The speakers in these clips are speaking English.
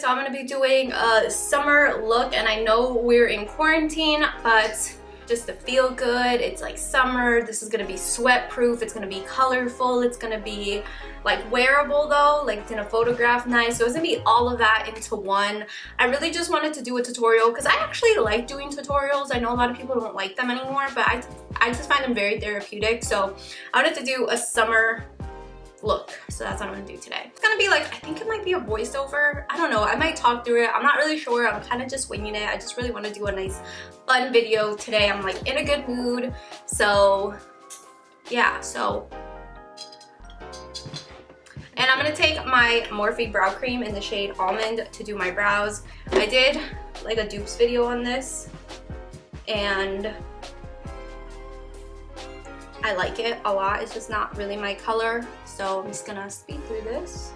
so I'm gonna be doing a summer look, and I know we're in quarantine, but just to feel good, it's like summer. This is gonna be sweat proof, it's gonna be colorful, it's gonna be like wearable though, like it's gonna photograph nice, so it's gonna be all of that into one. I really just wanted to do a tutorial because I actually like doing tutorials. I know a lot of people don't like them anymore, but I just find them very therapeutic, so I wanted to do a summer look, so that's what I'm gonna do today. It's gonna be like, I think it might be a voiceover, I don't know, I might talk through it, I'm not really sure, I'm kind of just winging it. I just really want to do a nice fun video today. I'm like in a good mood, so yeah. And I'm gonna take my Morphe brow cream in the shade Almond to do my brows. I did like a dupes video on this and I like it a lot. It's just not really my color, so I'm just gonna speed through this.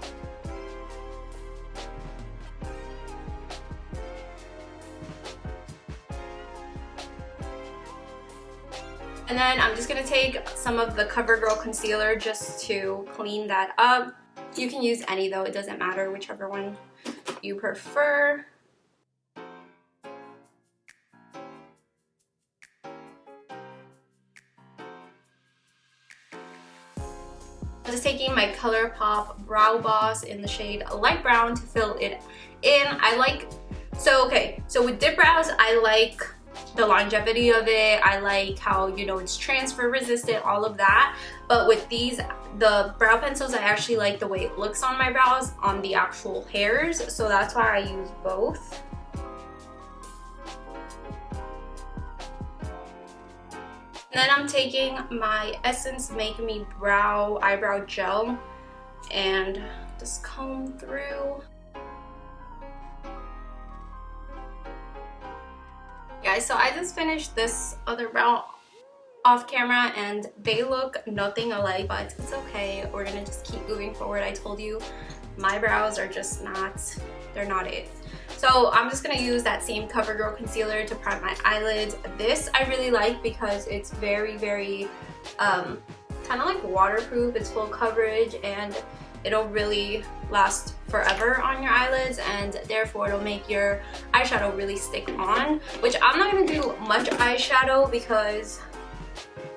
And then I'm just gonna take some of the CoverGirl concealer just to clean that up. You can use any though, it doesn't matter, whichever one you prefer. I'm just taking my ColourPop Brow Boss in the shade light brown to fill it in. I like, so with dip brows, I like the longevity of it. I like how, you know, it's transfer resistant, all of that. But with these, the brow pencils, I actually like the way it looks on my brows on the actual hairs, so that's why I use both. And then I'm taking my Essence Make Me Brow Eyebrow Gel and just comb through. Guys, so I just finished this other brow off camera and they look nothing alike, but it's okay. We're gonna just keep moving forward. I told you my brows are just not, they're not it. So I'm just gonna use that same CoverGirl concealer to prime my eyelids. This I really like because it's very kind of like waterproof. It's full coverage and it'll really last forever on your eyelids, and therefore it'll make your eyeshadow really stick on, which I'm not gonna do much eyeshadow because,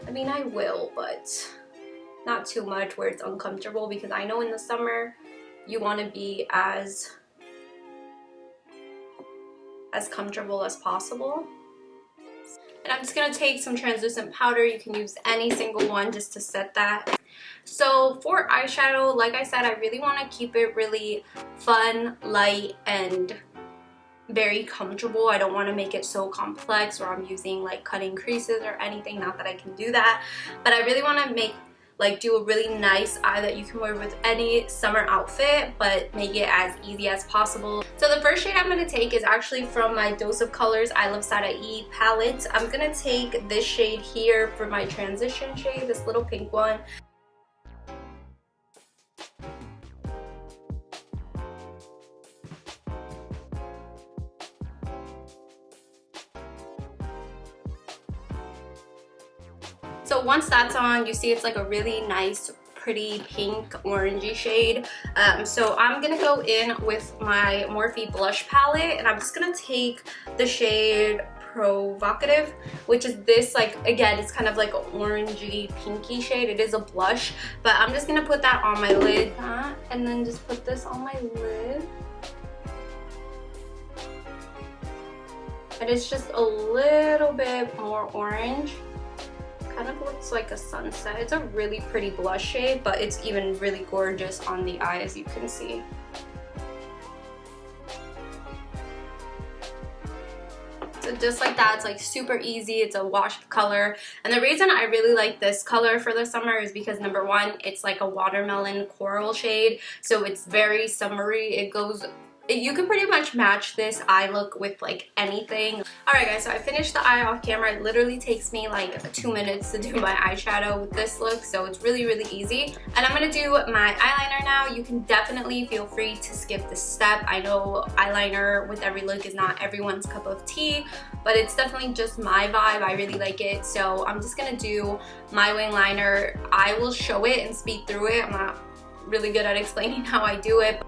I mean, I will, but not too much where it's uncomfortable, because I know in the summer you want to be as comfortable as possible. And I'm just gonna take some translucent powder. You can use any single one just to set that. So for eyeshadow, like I said, I really want to keep it really fun, light, and very comfortable. I don't want to make it so complex where I'm using like cutting creases or anything. Not that I can do that, but I really want to make do a really nice eye that you can wear with any summer outfit, but make it as easy as possible. So the first shade I'm going to take is actually from my Dose of Colors Iluvsarahii palette. I'm going to take this shade here for my transition shade, this little pink one. So once that's on, you see it's like a really nice, pretty pink orangey shade. So I'm gonna go in with my Morphe blush palette, and I'm just gonna take the shade Provocative, which is this, like, again, it's kind of like an orangey pinky shade. It is a blush, but I'm just gonna put that on my lid, and then just put this on my lid. And it's just a little bit more orange. Kind of looks like a sunset. It's a really pretty blush shade, but it's even really gorgeous on the eye, as you can see. So just like that, it's like super easy. It's a wash color, and the reason I really like this color for the summer is because, number one, it's like a watermelon coral shade, so it's very summery. It goes, you can pretty much match this eye look with like anything. Alright guys, so I finished the eye off camera. It literally takes me like 2 minutes to do my eyeshadow with this look, so it's really easy. And I'm gonna do my eyeliner now. You can definitely feel free to skip this step. I know eyeliner with every look is not everyone's cup of tea, but it's definitely just my vibe. I really like it, so I'm just gonna do my wing liner. I will show it and speed through it. I'm not really good at explaining how I do it.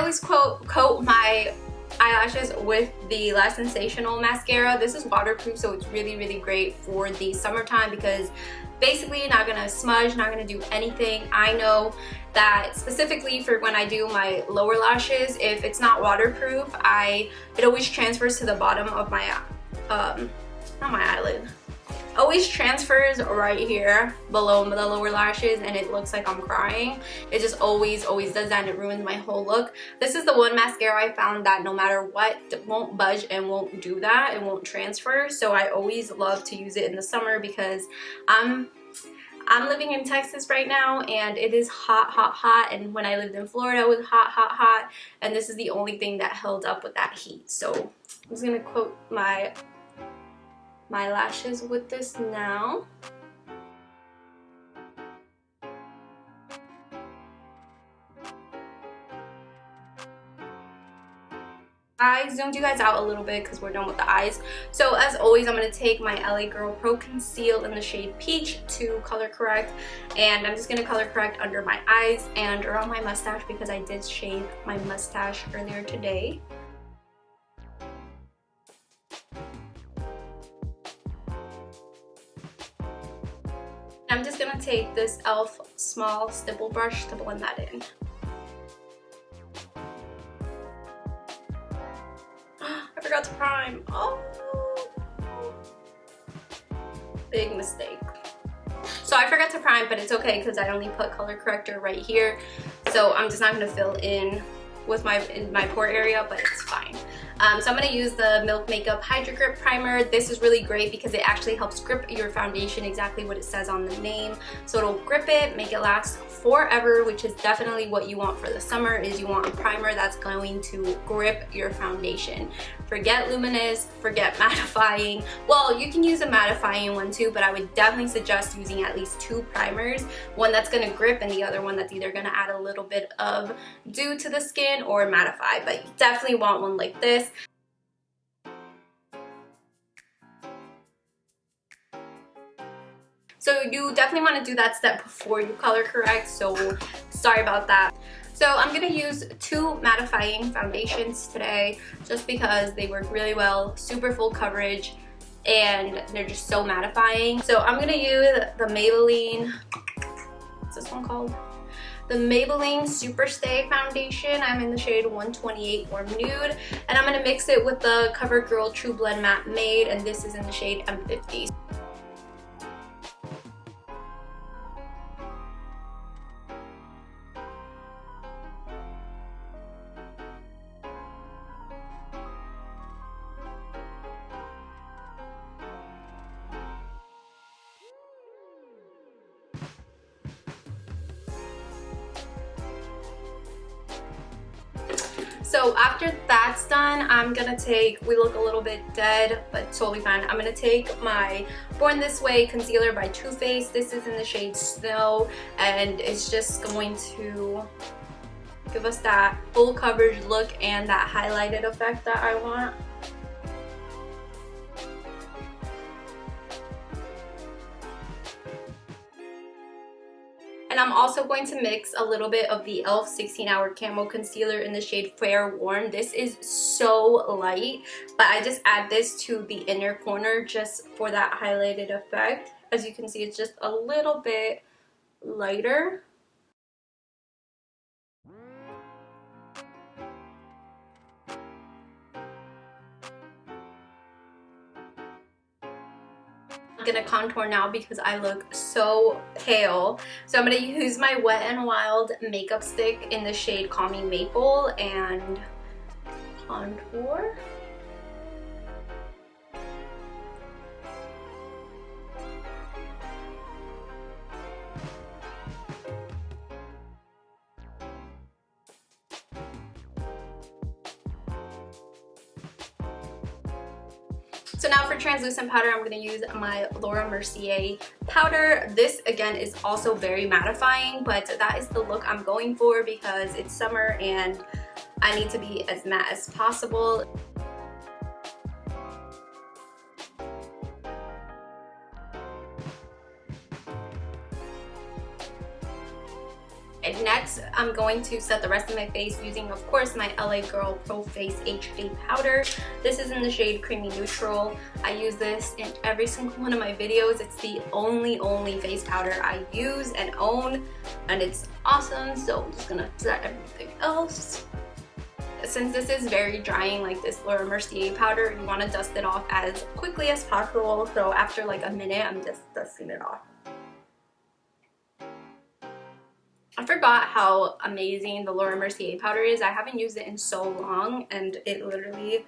always coat my eyelashes with the Lash Sensational mascara. This is waterproof, so it's really great for the summertime because basically not gonna smudge, not gonna do anything. I know that specifically for when I do my lower lashes, if it's not waterproof, it always transfers to the bottom of my not my eyelid, always transfers right here below the lower lashes, and it looks like I'm crying. It just always does that, and it ruins my whole look. This is the one mascara I found that no matter what, won't budge and won't do that. It won't transfer. So I always love to use it in the summer because I'm living in Texas right now, and it is hot, and when I lived in Florida it was hot, and this is the only thing that held up with that heat. So I'm just gonna coat my lashes with this now. I zoomed you guys out a little bit because we're done with the eyes. So as always, I'm going to take my LA Girl Pro Conceal in the shade Peach to color correct, and I'm just going to color correct under my eyes and around my mustache because I did shave my mustache earlier today. I'm just going to take this e.l.f. small stipple brush to blend that in. I forgot to prime. Oh, big mistake. So I forgot to prime, but it's okay because I only put color corrector right here. So I'm just not going to fill in with my pore area, but it's fine. So I'm going to use the Milk Makeup Hydro Grip Primer. This is really great because it actually helps grip your foundation exactly what it says on the name. So it'll grip it, make it last forever, which is definitely what you want for the summer. Is you want a primer that's going to grip your foundation. Forget luminous, forget mattifying. Well, you can use a mattifying one too, but I would definitely suggest using at least 2 primers. One that's going to grip and the other one that's either going to add a little bit of dew to the skin or mattify, but you definitely want one like this. So you definitely want to do that step before you color correct, so sorry about that. So I'm going to use 2 mattifying foundations today just because they work really well, super full coverage, and they're just so mattifying. So I'm going to use the Maybelline, what's this one called? The Maybelline Superstay foundation. I'm in the shade 128 Warm Nude, and I'm going to mix it with the CoverGirl True Blend Matte Made, and this is in the shade M50. So after that's done, I'm gonna take, we look a little bit dead, but totally fine. I'm gonna take my Born This Way concealer by Too Faced. This is in the shade Snow, and it's just going to give us that full coverage look and that highlighted effect that I want. And I'm also going to mix a little bit of the e.l.f. 16-Hour Camo Concealer in the shade Fair Warm. This is so light, but I just add this to the inner corner just for that highlighted effect. As you can see, it's just a little bit lighter. I'm gonna contour now because I look so pale. So I'm gonna use my Wet n Wild makeup stick in the shade Calming Maple and contour. So now for translucent powder, I'm going to use my Laura Mercier powder. This again is also very mattifying, but that is the look I'm going for because it's summer and I need to be as matte as possible. And next next, I'm going to set the rest of my face using, of course, my LA Girl Pro Face HD powder. This is in the shade Creamy Neutral. I use this in every single one of my videos. It's the only face powder I use and own, and it's awesome. So I'm just gonna set everything else. Since this is very drying, like this Laura Mercier powder, you want to dust it off as quickly as possible. So after like a minute, I'm just dusting it off. I forgot how amazing the Laura Mercier powder is. I haven't used it in so long, and it literally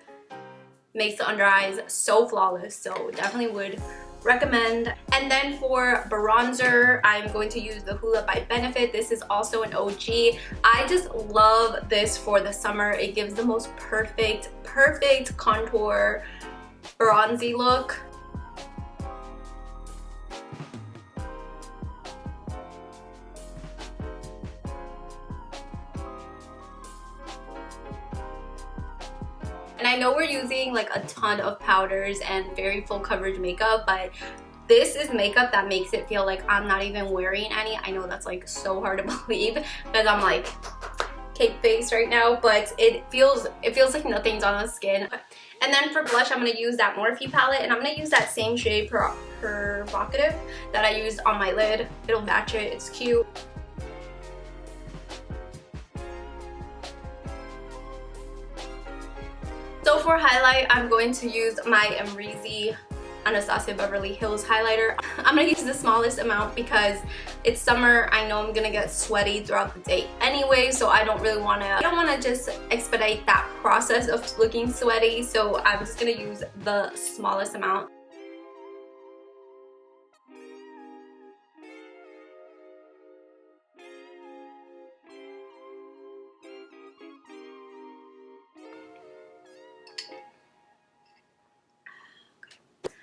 makes the under eyes so flawless. So definitely would recommend. And then for bronzer, I'm going to use the Hoola by Benefit. This is also an OG. I just love this for the summer. It gives the most perfect contour bronzy look. And I know we're using like a ton of powders and very full coverage makeup, but this is makeup that makes it feel like I'm not even wearing any. I know that's like so hard to believe because I'm like cake face right now, but it feels like nothing's on the skin. And then for blush, I'm going to use that Morphe palette, and I'm going to use that same shade Provocative that I used on my lid. It'll match it. It's cute. So for highlight, I'm going to use my amrezy Anastasia Beverly Hills highlighter. I'm going to use the smallest amount because it's summer. I know I'm going to get sweaty throughout the day anyway, so I don't want to just expedite that process of looking sweaty. So I'm just going to use the smallest amount.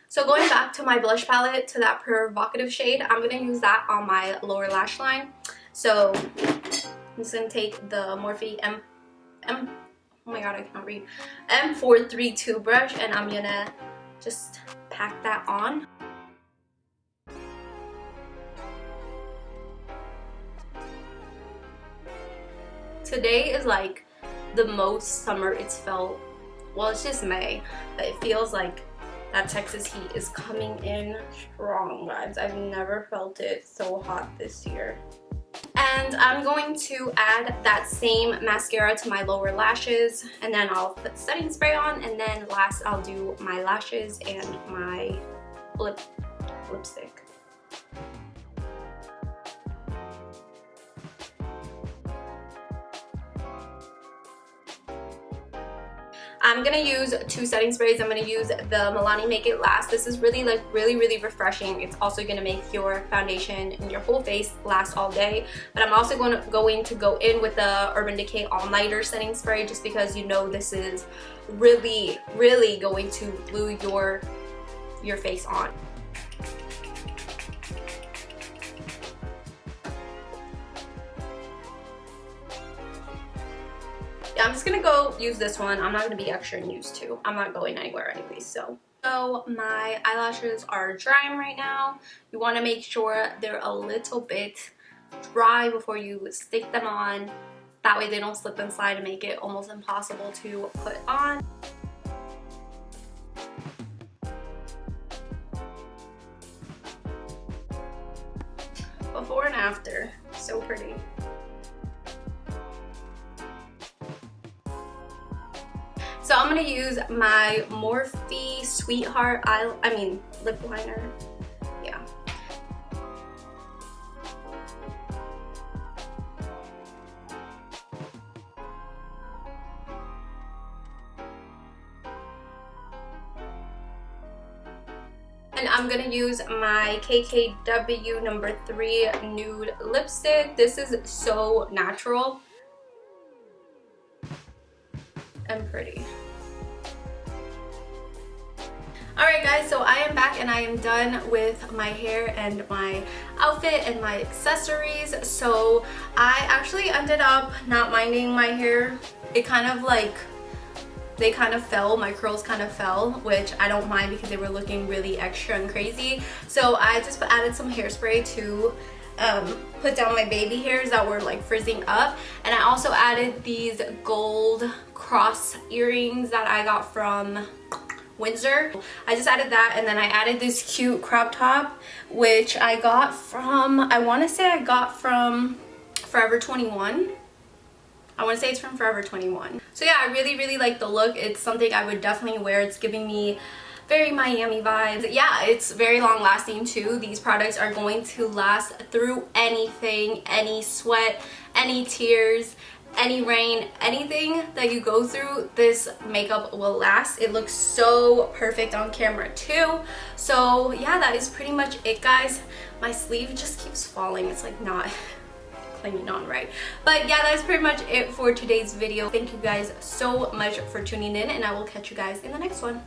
So going back to my blush palette, to that Provocative shade, I'm going to use that on my lower lash line. So I'm just going to take the Morphe oh my god, I can't read, M432 brush, and I'm going to just pack that on. Today is like the most summer it's felt. Well, it's just May, but it feels like that Texas heat is coming in strong, guys. I've never felt it so hot this year. And I'm going to add that same mascara to my lower lashes, and then I'll put setting spray on, and then last I'll do my lashes and my lipstick. I'm gonna use two setting sprays. I'm gonna use the Milani Make It Last. This is really refreshing. It's also gonna make your foundation and your whole face last all day. But I'm also going to go in with the Urban Decay All Nighter setting spray, just because you know this is really going to glue your face on. I'm just gonna go use this one. I'm not gonna be extra and use two. I'm not going anywhere anyways. So my eyelashes are drying right now. You want to make sure they're a little bit dry before you stick them on. That way they don't slip and slide and make it almost impossible to put on. Before and after, so pretty. So I'm going to use my Morphe Sweetheart lip liner. Yeah. And I'm going to use my KKW number 3 nude lipstick. This is so natural and pretty. Alright guys, so I am back and I am done with my hair and my outfit and my accessories. So I actually ended up not minding my hair. It kind of like, they kind of fell, my curls kind of fell, which I don't mind because they were looking really extra and crazy. So I just added some hairspray to put down my baby hairs that were like frizzing up. And I also added these gold cross earrings that I got from Windsor. I just added that, and then I added this cute crop top, which I got from, I want to say I got from Forever 21. I want to say it's from Forever 21. So yeah, I really like the look. It's something I would definitely wear. It's giving me very Miami vibes. Yeah, it's very long lasting too. These products are going to last through anything, any sweat, any tears, any rain, anything that you go through, this makeup will last. It looks so perfect on camera too. So yeah, that is pretty much it, guys. My sleeve just keeps falling. It's like not clinging on right. But yeah, that's pretty much it for today's video. Thank you guys so much for tuning in, and I will catch you guys in the next one.